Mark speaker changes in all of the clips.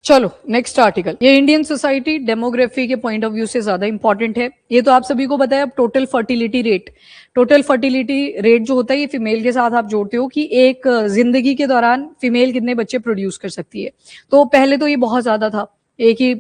Speaker 1: चलो next article, ये Indian society demography के पॉइंट ऑफ व्यू से ज्यादा इंपॉर्टेंट है। ये तो आप सभी को पता है। अब टोटल फर्टिलिटी रेट जो होता है ये फीमेल के साथ आप जोड़ते हो कि एक जिंदगी के दौरान फीमेल कितने बच्चे प्रोड्यूस कर सकती है। तो पहले तो ये बहुत ज्यादा था, एक ही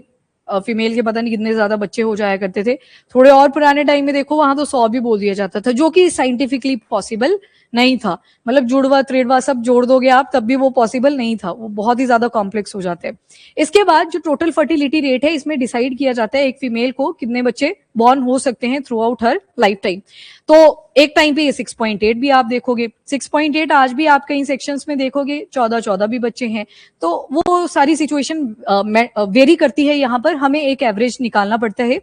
Speaker 1: फीमेल के पता नहीं कितने ज्यादा बच्चे हो जाया करते थे। थोड़े और पुराने टाइम में देखो वहां तो 100 भी बोल दिया जाता था, जो कि साइंटिफिकली पॉसिबल नहीं था। मतलब जुड़वा त्रिड़वा सब जोड़ दोगे आप तब भी वो पॉसिबल नहीं था, वो बहुत ही ज्यादा कॉम्प्लेक्स हो जाते हैं। इसके बाद जो टोटल फर्टिलिटी रेट है इसमें डिसाइड किया जाता है एक फीमेल को कितने बच्चे बॉर्न हो सकते हैं थ्रू आउट हर लाइफ टाइम। तो एक टाइम पे ये 6.8 भी आप देखोगे, 6.8 आज भी आप कई सेक्शंस में देखोगे 14 भी बच्चे हैं। तो वो सारी सिचुएशन वेरी करती है, यहाँ पर हमें एक एवरेज निकालना पड़ता है।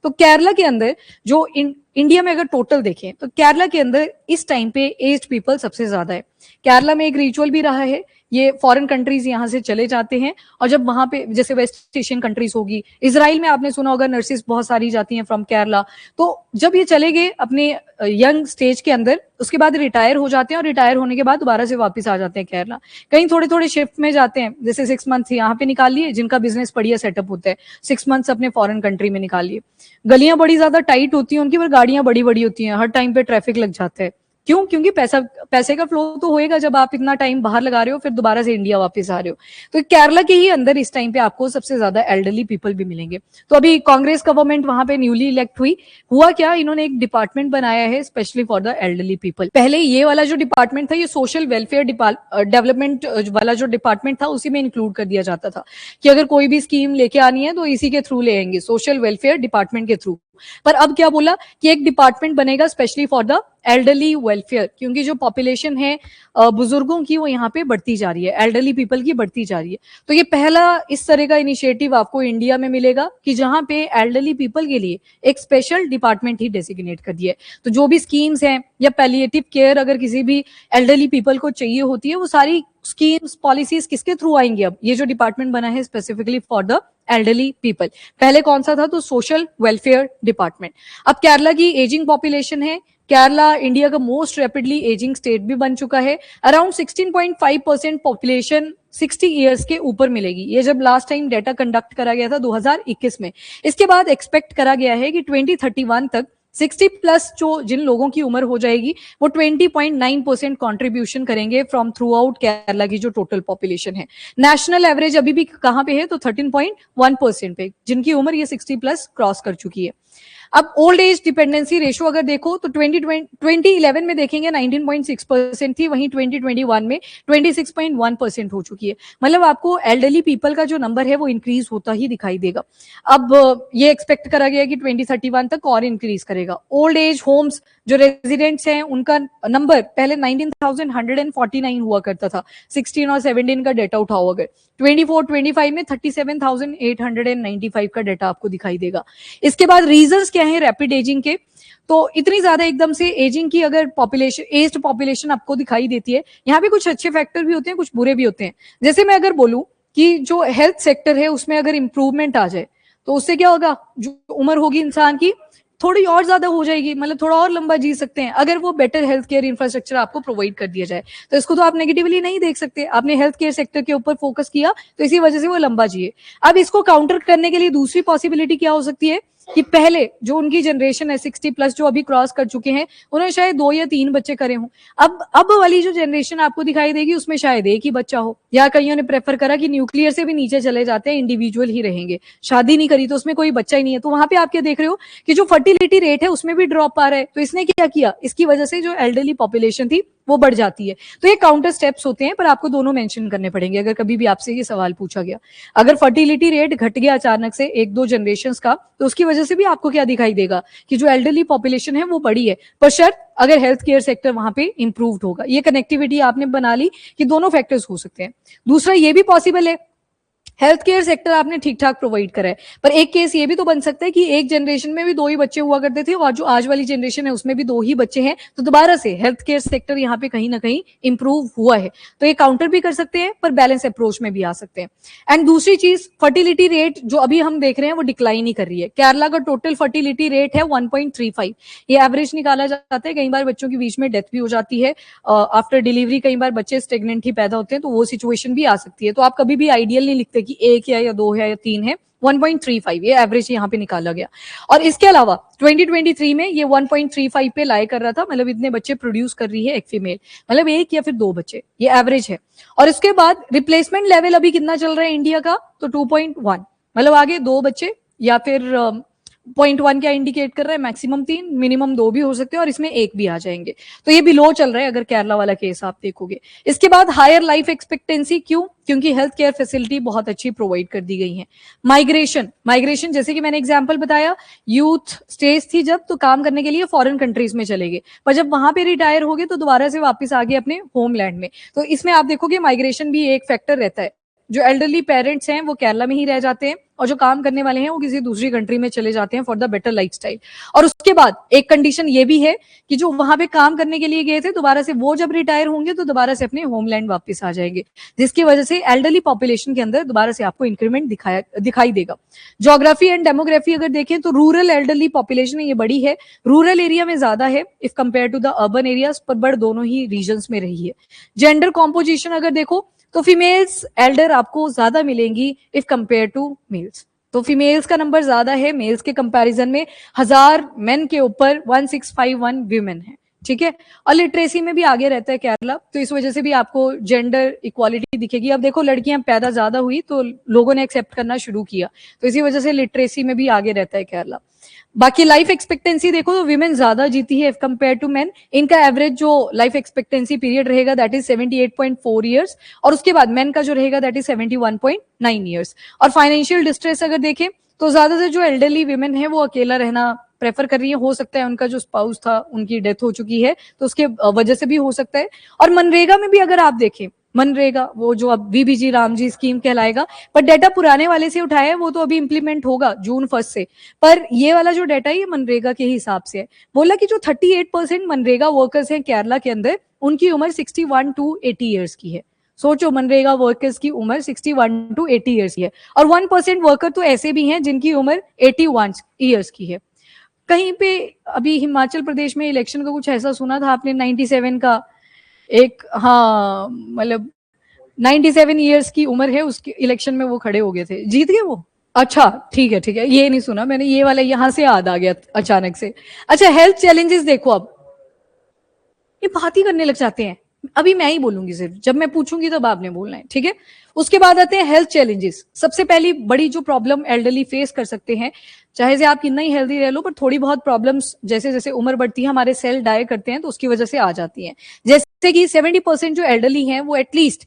Speaker 1: तो केरला के अंदर जो इंडिया में अगर टोटल देखें तो केरला के अंदर इस टाइम पे एज्ड पीपल सबसे ज्यादा है। केरला में एक रिचुअल भी रहा है, ये फॉरेन कंट्रीज यहाँ से चले जाते हैं और जब वहां पे जैसे वेस्ट एशियन कंट्रीज होगी, इजराइल में आपने सुना होगा नर्सिस बहुत सारी जाती हैं फ्रॉम केरला। तो जब ये चले गए अपने यंग स्टेज के अंदर, उसके बाद रिटायर हो जाते हैं और रिटायर होने के बाद दोबारा से वापस आ जाते हैं केरला। कहीं थोड़े थोड़े शिफ्ट में जाते हैं, जैसे 6 मंथ यहाँ पे निकाल लिए जिनका बिजनेस बढ़िया सेटअप होता है, 6 मंथ्स अपने फॉरेन कंट्री में निकाल लिए। गलियां बड़ी ज्यादा टाइट होती हैं उनकी, पर गाड़ियां बड़ी बड़ी होती हैं, हर टाइम पे ट्रैफिक लग जाता है। क्यों? क्योंकि पैसे का फ्लो तो होएगा जब आप इतना टाइम बाहर लगा रहे हो फिर दोबारा से इंडिया वापस आ रहे हो। तो केरला के ही अंदर इस टाइम पे आपको सबसे ज्यादा एल्डरली पीपल भी मिलेंगे। तो अभी कांग्रेस गवर्नमेंट वहां पे न्यूली इलेक्ट हुई, हुआ क्या, इन्होंने एक डिपार्टमेंट बनाया है specially for the elderly people. पहले ये वाला जो डिपार्टमेंट था ये सोशल वेलफेयर डेवलपमेंट वाला जो डिपार्टमेंट था उसी में इंक्लूड कर दिया जाता था कि अगर कोई भी स्कीम लेके आनी है तो इसी के थ्रू ले आएंगे, सोशल वेलफेयर डिपार्टमेंट के थ्रू। पर अब क्या बोला कि एक डिपार्टमेंट बनेगा specially for the elderly welfare, क्योंकि जो पॉपुलेशन है बुजुर्गों की वो यहाँ पे बढ़ती जा रही है, एल्डरली पीपल की बढ़ती जा रही है। तो ये पहला इस तरह का इनिशिएटिव आपको इंडिया में मिलेगा कि जहां पे एल्डरली पीपल के लिए एक स्पेशल डिपार्टमेंट ही डेसिग्नेट कर दिया है। तो जो भी स्कीम्स हैं या पैलिएटिव केयर अगर किसी भी एल्डरली पीपल को चाहिए होती है, वो सारी स्कीम्स पॉलिसीज किसके थ्रू आएंगी? अब ये जो डिपार्टमेंट बना है specifically for the elderly people. पहले कौन सा था? तो सोशल वेलफेयर डिपार्टमेंट। अब केरला की एजिंग पॉपुलेशन है, केरला इंडिया का मोस्ट रैपिडली एजिंग स्टेट भी बन चुका है। अराउंड 16.5% पॉपुलेशन 60 ईयर्स के ऊपर मिलेगी, ये जब लास्ट टाइम डेटा कंडक्ट करा गया था 2021 में। इसके बाद एक्सपेक्ट करा गया है कि 2031 तक 60 प्लस जो जिन लोगों की उम्र हो जाएगी वो 20.9% कॉन्ट्रीब्यूशन करेंगे फ्रॉम थ्रू आउट केरला की जो टोटल पॉपुलेशन है। नेशनल एवरेज अभी भी कहां पे है? तो 13.1% पे, जिनकी उम्र ये 60 प्लस क्रॉस कर चुकी है। अब ओल्ड एज डिपेंडेंसी रेशो अगर देखो तो 2011 में देखेंगे 19.6% थी, वहीं 2021 में 26.1% हो चुकी है। मतलब आपको एल्डरली पीपल का जो नंबर है वो इंक्रीज होता ही दिखाई देगा। अब ये एक्सपेक्ट करा गया कि 2031 तक और इंक्रीज करेगा। ओल्ड एज होम्स जो रेजिडेंट्स हैं उनका नंबर पहले 19,149 हुआ करता था, 16 और 17 का डेटा उठाओ अगर, 24-25 में 37,895 का डेटा आपको दिखाई देगा। इसके बाद रीजंस क्या है रैपिड एजिंग के? तो इतनी ज्यादा एकदम से एजिंग की अगर पॉपुलेशन, एज्ड पॉपुलेशन आपको दिखाई देती है, यहाँ पे कुछ अच्छे फैक्टर भी होते हैं कुछ बुरे भी होते हैं। जैसे मैं अगर बोलूं कि जो हेल्थ सेक्टर है उसमें अगर इंप्रूवमेंट आ जाए तो उससे क्या होगा, जो उम्र होगी इंसान की थोड़ी और ज्यादा हो जाएगी, मतलब थोड़ा और लंबा जी सकते हैं अगर वो बेटर हेल्थ केयर इंफ्रास्ट्रक्चर आपको प्रोवाइड कर दिया जाए। तो इसको तो आप नेगेटिवली नहीं देख सकते, आपने हेल्थ केयर सेक्टर के ऊपर फोकस किया तो इसी वजह से वो लंबा जिए। अब इसको काउंटर करने के लिए दूसरी पॉसिबिलिटी क्या हो सकती है कि पहले जो उनकी जनरेशन है 60 प्लस जो अभी क्रॉस कर चुके हैं, उन्होंने शायद 2 या 3 बच्चे करे हों। अब वाली जो जनरेशन आपको दिखाई देगी उसमें शायद एक ही बच्चा हो, या कईयों ने प्रेफर करा कि न्यूक्लियर से भी नीचे चले जाते हैं, इंडिविजुअल ही रहेंगे, शादी नहीं करी तो उसमें कोई बच्चा ही नहीं है। तो वहां पे आप क्या देख रहे हो कि जो फर्टिलिटी रेट है उसमें भी ड्रॉप आ रहा है। तो इसने क्या किया, इसकी वजह से जो एल्डरली पॉपुलेशन थी वो बढ़ जाती है। तो ये काउंटर स्टेप्स होते हैं, पर आपको दोनों मेंशन करने पड़ेंगे अगर कभी भी आपसे ये सवाल पूछा गया। अगर फर्टिलिटी रेट घट गया अचानक से 1-2 जनरेशंस का, तो उसकी वजह से भी आपको क्या दिखाई देगा कि जो एल्डरली पॉपुलेशन है वो बढ़ी है, पर शर्त अगर हेल्थ केयर सेक्टर वहां पे इंप्रूव्ड होगा। ये कनेक्टिविटी आपने बना ली कि दोनों फैक्टर्स हो सकते हैं। दूसरा ये भी पॉसिबल है हेल्थ केयर सेक्टर आपने ठीक ठाक प्रोवाइड करा है, पर एक केस ये भी तो बन सकता है कि एक जनरेशन में भी 2 ही बच्चे हुआ करते थे और जो आज वाली जनरेशन है उसमें भी 2 ही बच्चे हैं, तो दोबारा से हेल्थ केयर सेक्टर यहाँ पे कहीं ना कहीं इंप्रूव हुआ है। तो ये काउंटर भी कर सकते हैं पर बैलेंस अप्रोच में भी आ सकते हैं। एंड दूसरी चीज, फर्टिलिटी रेट जो अभी हम देख रहे हैं वो डिक्लाइन ही कर रही है। केरला का टोटल फर्टिलिटी रेट है 1.35, ये एवरेज निकाला जाता है। कई बार बच्चों के बीच में डेथ भी हो जाती है आफ्टर डिलीवरी, कई बार बच्चे स्टेगनेंट ही पैदा होते हैं, तो वो सिचुएशन भी आ सकती है। तो आप कभी भी आइडियल नहीं लिखते कि 1 या 2 है या 3 है, 1.35 ये एवरेज यहाँ पे निकाला गया। और इसके अलावा 2023 में ये 1.35 पे लाई कर रहा था, मतलब इतने बच्चे प्रोड्यूस कर रही है एक फीमेल, मतलब 1 या फिर 2 बच्चे, ये एवरेज है। और इसके बाद रिप्लेसमेंट लेवल अभी कितना चल रहा है इंडिया का, तो 2.1, मतलब आगे 2 बच्चे या फिर 0.1 क्या इंडिकेट कर रहा है, मैक्सिमम 3, मिनिमम 2 भी हो सकते हैं और इसमें 1 भी आ जाएंगे। तो ये बिलो चल रहा है अगर केरला वाला केस आप देखोगे। इसके बाद हायर लाइफ एक्सपेक्टेंसी, क्यों? क्योंकि हेल्थ केयर फैसिलिटी बहुत अच्छी प्रोवाइड कर दी गई है। माइग्रेशन जैसे कि मैंने एग्जांपल बताया, यूथ स्टेज थी जब, तो काम करने के लिए फॉरेन कंट्रीज में चले गए, पर जब वहां पे रिटायर हो गए तो दोबारा से वापस आ गए अपने होमलैंड में। तो इसमें आप देखोगे माइग्रेशन भी एक फैक्टर रहता है। जो एल्डरली पेरेंट्स हैं वो केरला में ही रह जाते हैं और जो काम करने वाले हैं वो किसी दूसरी कंट्री में चले जाते हैं फॉर द बेटर लाइफस्टाइल। और उसके बाद एक कंडीशन ये भी है कि जो वहां पे काम करने के लिए गए थे, दोबारा से वो जब रिटायर होंगे तो दोबारा से अपने होमलैंड वापस आ जाएंगे, जिसकी वजह से एल्डरली पॉपुलेशन के अंदर दोबारा से आपको इंक्रीमेंट दिखाई देगा। ज्योग्राफी एंड डेमोग्राफी अगर देखें तो रूरल एल्डरली पॉपुलेशन ये बड़ी है, रूरल एरिया में ज्यादा है if compare to the urban areas, पर बढ़ दोनों ही रीजन में रही है। जेंडर कॉम्पोजिशन अगर देखो तो फीमेल्स एल्डर आपको ज्यादा मिलेंगी इफ कंपेयर टू मेल्स, तो फीमेल्स का नंबर ज्यादा है मेल्स के कंपैरिजन में। 1000 मेन के ऊपर 1651 वीमेन है, ठीक है। और लिटरेसी में भी आगे रहता है केरला, तो इस वजह से भी आपको जेंडर इक्वालिटी दिखेगी। अब देखो लड़कियां पैदा ज्यादा हुई तो लोगों ने एक्सेप्ट करना शुरू किया, तो इसी वजह से लिटरेसी में भी आगे रहता है केरला। बाकी लाइफ एक्सपेक्टेंसी देखो तो विमेन ज्यादा जीती है एफ कंपेयर टू मेन। इनका एवरेज जो लाइफ एक्सपेक्टेंसी पीरियड रहेगा दैट इज 78.4 ईयर्स, और उसके बाद मेन का जो रहेगा दैट इज 71.9 ईयर्स। और फाइनेंशियल डिस्ट्रेस अगर देखें तो ज्यादातर जो एल्डरली विमेन है वो अकेला रहना प्रेफर कर रही है, हो सकता है उनका जो स्पाउस था उनकी डेथ हो चुकी है तो उसके वजह से भी हो सकता है। और मनरेगा में भी अगर आप देखें, मनरेगा वो जो अब वीबीजी रामजी स्कीम कहलाएगा, पर डेटा पुराने वाले से उठाया है, वो तो अभी इंप्लीमेंट होगा जून 1 से, पर ये वाला जो डेटा है ये मनरेगा के हिसाब से है। बोला कि जो 38% मनरेगा वर्कर्स हैं केरला के अंदर, उनकी उम्र 61 टू 80 ईयर्स की है। सोचो मनरेगा वर्कर्स की उम्र 61 टू 80 ईयर्स की है, और 1% वर्कर तो ऐसे भी हैं जिनकी उम्र 81 ईयर्स की है। कहीं पे अभी हिमाचल प्रदेश में इलेक्शन का कुछ ऐसा सुना था आपने, 97 का एक, हाँ मतलब 97 ईयर्स की उम्र है उसकी, इलेक्शन में वो खड़े हो गए थे, जीत गए वो। अच्छा ठीक है ठीक है, ये नहीं सुना मैंने, ये वाला यहाँ से याद आ गया अचानक से। अच्छा हेल्थ चैलेंजेस देखो, अब ये बात ही करने लग जाते हैं, अभी मैं ही बोलूंगी सिर्फ, जब मैं पूछूंगी तब आपने बोलना है, ठीक है। उसके बाद आते हैं हेल्थ चैलेंजेस। सबसे पहली बड़ी जो प्रॉब्लम एल्डरली फेस कर सकते हैं, चाहे से आप कितना ही हेल्दी रह लो, पर थोड़ी बहुत प्रॉब्लम्स जैसे जैसे उम्र बढ़ती है हमारे सेल डाई करते हैं तो उसकी वजह से आ जाती हैं। जैसे कि 70% जो एल्डरली हैं वो एटलीस्ट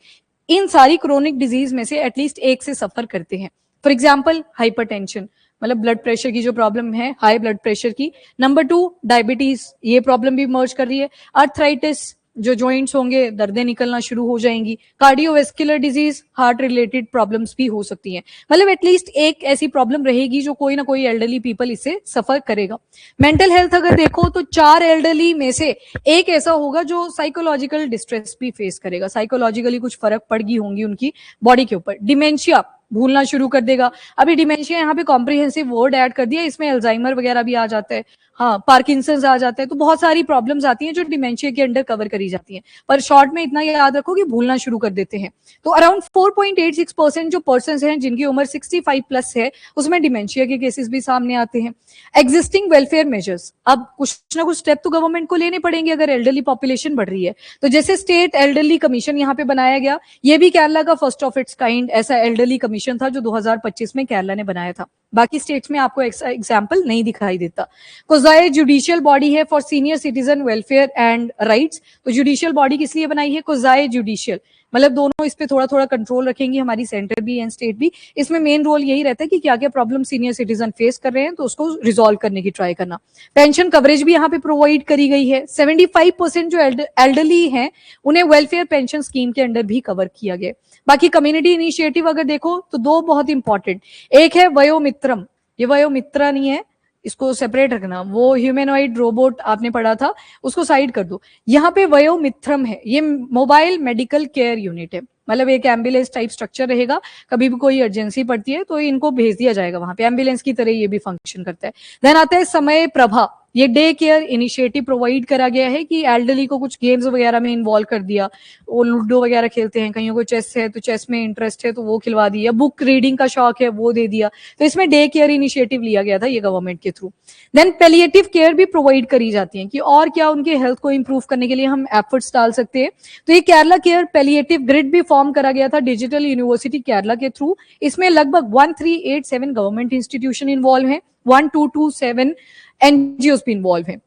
Speaker 1: इन सारी क्रोनिक डिजीज में से एटलीस्ट एक से सफर करते हैं। फॉर एग्जाम्पल हाइपरटेंशन, मतलब ब्लड प्रेशर की जो प्रॉब्लम है, हाई ब्लड प्रेशर की। नंबर 2 डायबिटीज, ये प्रॉब्लम भी मर्ज कर रही है। अर्थराइटिस, जो जॉइंट्स होंगे दर्दें निकलना शुरू हो जाएंगी। Cardiovascular disease, heart related problems भी हो सकती हैं। मतलब एटलीस्ट एक ऐसी प्रॉब्लम रहेगी जो कोई ना कोई एल्डरली पीपल इससे सफर करेगा। मेंटल हेल्थ अगर देखो तो 4 एल्डरली में से एक ऐसा होगा जो साइकोलॉजिकल डिस्ट्रेस भी फेस करेगा, साइकोलॉजिकली कुछ फर्क पड़ गई होंगी उनकी बॉडी के ऊपर। डिमेंशिया, भूलना शुरू कर देगा। अभी डिमेंशिया यहाँ पे कॉम्प्रिहेंसिव वर्ड ऐड कर दिया, इसमें अल्जाइमर वगैरह भी आ जाता है, हाँ पार्किंसंस आ जाता है, तो बहुत सारी प्रॉब्लम्स आती हैं जो डिमेंशिया के अंडर कवर करी जाती हैं। पर शॉर्ट में इतना याद रखो कि भूलना शुरू कर देते हैं। तो अराउंड 4.86% जो पर्सन हैं जिनकी उम्र 65 प्लस है, उसमें डिमेंशिया के केसेस भी सामने आते हैं। एग्जिस्टिंग वेलफेयर मेजर्स, अब कुछ ना कुछ स्टेप तो गवर्नमेंट को लेने पड़ेंगे अगर एल्डरली पॉपुलेशन बढ़ रही है। तो जैसे स्टेट एल्डरली कमीशन यहाँ पे बनाया गया, ये भी केरला का फर्स्ट ऑफ इट्स काइंड ऐसा एल्डरली कमीशन था जो 2025 में केरला ने बनाया था। बाकी स्टेट्स में आपको एग्जाम्पल नहीं दिखाई देता। कोजाए जुडिशियल बॉडी है for senior citizen welfare and rights. तो जुडिशियल बॉडी किस लिए बनाई है? कोजाए जुडिशियल, मतलब दोनों इस पे थोड़ा थोड़ा कंट्रोल रखेंगी, हमारी सेंटर भी एंड स्टेट भी। इसमें मेन रोल यही रहता है कि क्या क्या प्रॉब्लम सीनियर सिटीजन फेस कर रहे हैं तो उसको रिजॉल्व करने की ट्राई करना। पेंशन कवरेज भी यहाँ पे प्रोवाइड करी गई है। 75% जो एल्डरली हैं उन्हें वेलफेयर पेंशन स्कीम के अंडर भी कवर किया गया। बाकी कम्युनिटी इनिशिएटिव अगर देखो तो 2 बहुत इंपॉर्टेंट, एक है वयोमित्रम, ये वयोमित्रा नहीं है, इसको सेपरेट रखना, वो ह्यूमैनॉइड रोबोट आपने पढ़ा था उसको साइड कर दो। यहाँ पे वयोमित्रम है, ये मोबाइल मेडिकल केयर यूनिट है, मतलब एक एम्बुलेंस टाइप स्ट्रक्चर रहेगा, कभी भी कोई अर्जेंसी पड़ती है तो इनको भेज दिया जाएगा वहां पे, एम्बुलेंस की तरह ये भी फंक्शन करता है। देन आता है समय प्रभा, ये डे केयर इनिशिएटिव प्रोवाइड करा गया है कि एल्डरली को कुछ गेम्स वगैरह में इन्वॉल्व कर दिया, वो लूडो वगैरह खेलते हैं, कहीं को चेस है तो चेस में इंटरेस्ट है तो वो खिलवा दिया, बुक रीडिंग का शौक है वो दे दिया। तो इसमें डे केयर इनिशिएटिव लिया गया था ये गवर्नमेंट के थ्रू। देन पैलिएटिव केयर भी प्रोवाइड करी जाती है कि और क्या उनके हेल्थ को इंप्रूव करने के लिए हम एफर्ट्स डाल सकते हैं। तो ये केरला केयर पैलिएटिव ग्रिड भी फॉर्म करा गया था डिजिटल यूनिवर्सिटी केरला के थ्रू। इसमें लगभग 1387 गवर्नमेंट इंस्टीट्यूशन इन्वॉल्व है, 1227 एनजीओस भी इन्वॉल्व है।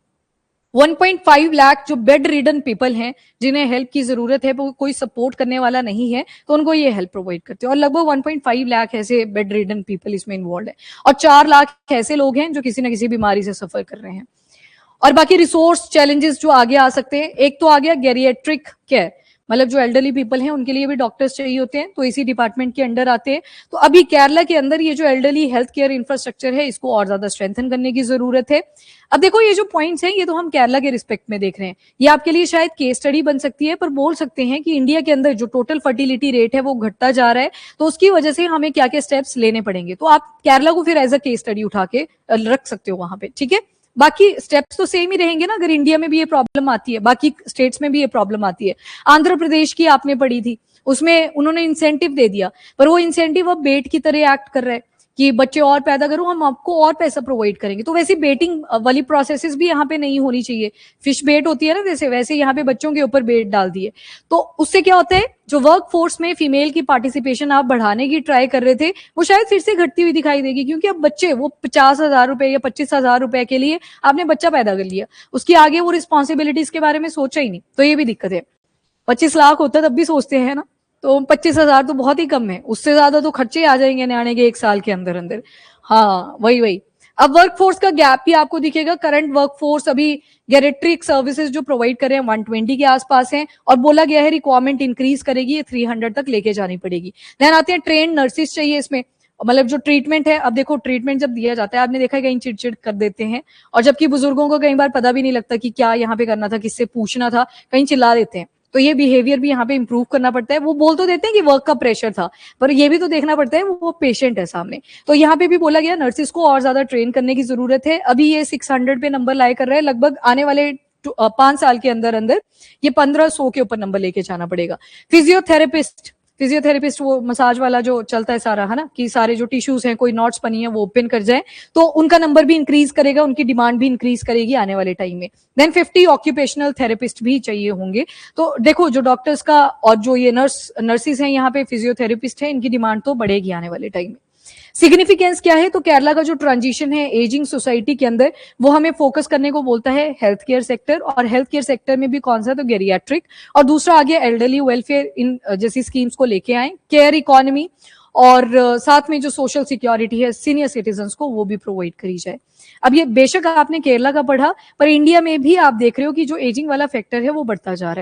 Speaker 1: 1.5 लाख जो बेड रिडन पीपल हैं जिन्हें हेल्प की जरूरत है, वो कोई सपोर्ट करने वाला नहीं है, तो उनको ये हेल्प प्रोवाइड करते हैं। और लगभग 1.5 लाख ऐसे बेड रिडन पीपल इसमें इन्वॉल्व है, और 4 लाख ऐसे लोग हैं जो किसी न किसी बीमारी से सफर कर रहे हैं। और बाकी रिसोर्स चैलेंजेस जो आगे आ सकते हैं, एक तो आ गया गेरिएट्रिक केयर, मतलब जो एल्डरली पीपल हैं उनके लिए भी डॉक्टर्स चाहिए होते हैं, तो इसी डिपार्टमेंट के अंडर आते हैं। तो अभी केरला के अंदर ये जो एल्डरली हेल्थ केयर इंफ्रास्ट्रक्चर है इसको और ज्यादा स्ट्रेंथन करने की जरूरत है। अब देखो ये जो पॉइंट्स हैं ये तो हम केरला के रिस्पेक्ट में देख रहे हैं, ये आपके लिए शायद केस स्टडी बन सकती है, पर बोल सकते हैं कि इंडिया के अंदर जो टोटल फर्टिलिटी रेट है वो घटता जा रहा है, तो उसकी वजह से हमें क्या क्या स्टेप्स लेने पड़ेंगे। तो आप केरला को फिर एज अ केस स्टडी उठा के रख सकते हो वहां पे, ठीक है। बाकी स्टेप्स तो सेम ही रहेंगे ना, अगर इंडिया में भी ये प्रॉब्लम आती है, बाकी स्टेट्स में भी ये प्रॉब्लम आती है। आंध्र प्रदेश की आपने पढ़ी थी, उसमें उन्होंने इंसेंटिव दे दिया, पर वो इंसेंटिव अब बेट की तरह एक्ट कर रहा है कि बच्चे और पैदा करो, हम आपको और पैसा प्रोवाइड करेंगे। तो वैसे बेटिंग वाली प्रोसेसेस भी यहाँ पे नहीं होनी चाहिए। फिश बेट होती है ना जैसे, वैसे यहाँ पे बच्चों के ऊपर बेट डाल दिए, तो उससे क्या होता है, जो वर्क फोर्स में फीमेल की पार्टिसिपेशन आप बढ़ाने की ट्राई कर रहे थे वो शायद फिर से घटती हुई दिखाई देगी, क्योंकि अब बच्चे वो 50,000 रुपए या 25,000 रुपए के लिए आपने बच्चा पैदा कर लिया, उसकी आगे वो रिस्पॉन्सिबिलिटीज के बारे में सोचा ही नहीं, तो ये भी दिक्कत है। 25 लाख होता तब भी सोचते हैं ना, तो 25,000 तो बहुत ही कम है, उससे ज्यादा तो खर्चे आ जाएंगे न्याणे के 1 साल के अंदर अंदर। हाँ वही वही। अब वर्कफोर्स का गैप भी आपको दिखेगा। करंट वर्कफोर्स अभी गेरेट्रिक सर्विसेज जो प्रोवाइड कर रहे हैं 120 के आसपास हैं, और बोला गया है रिक्वायरमेंट इंक्रीज करेगी, ये 300 तक लेके जानी पड़ेगी। देन आते हैं ट्रेन नर्सिस चाहिए इसमें, मतलब जो ट्रीटमेंट है, अब देखो ट्रीटमेंट जब दिया जाता है आपने देखा है कहीं चिड़चिड़ कर देते हैं, और जबकि बुजुर्गों को कई बार पता भी नहीं लगता कि क्या यहाँ पे करना था, किससे पूछना था, कहीं चिल्ला देते हैं। तो ये बिहेवियर भी यहाँ पे इंप्रूव करना पड़ता है। वो बोल तो देते हैं कि वर्क का प्रेशर था, पर ये भी तो देखना पड़ता है वो पेशेंट है सामने। तो यहाँ पे भी बोला गया नर्सिस को और ज्यादा ट्रेन करने की जरूरत है। अभी ये 600 पे नंबर लाए कर रहे हैं, लगभग आने वाले 5 साल के अंदर अंदर ये 1500 के ऊपर नंबर लेके जाना पड़ेगा। फिजियोथेरेपिस्ट वो मसाज वाला जो चलता है सारा, है ना, कि सारे जो टिश्यूज हैं, कोई नॉट्स बनी है वो ओपन कर जाए, तो उनका नंबर भी इंक्रीज करेगा, उनकी डिमांड भी इंक्रीज करेगी आने वाले टाइम में। देन 50 ऑक्यूपेशनल थेरेपिस्ट भी चाहिए होंगे। तो देखो जो डॉक्टर्स का और जो ये नर्सिस हैं यहाँ पे, फिजियोथेरेपिस्ट है, इनकी डिमांड तो बढ़ेगी आने वाले टाइम में। सिग्निफिकेंस क्या है, तो केरला का जो ट्रांजिशन है एजिंग सोसाइटी के अंदर, वो हमें फोकस करने को बोलता है हेल्थ केयर सेक्टर, और हेल्थ केयर सेक्टर में भी कौन सा, तो गेरियाट्रिक, और दूसरा आ गया एल्डरली वेलफेयर इन जैसी स्कीम्स को लेके आए, केयर इकोनॉमी, और साथ में जो सोशल सिक्योरिटी है सीनियर सिटीजन्स को वो भी प्रोवाइड करी जाए। अब ये बेशक आपने केरला का पढ़ा, पर इंडिया में भी आप देख रहे हो कि जो एजिंग वाला फैक्टर है वो बढ़ता जा रहा है।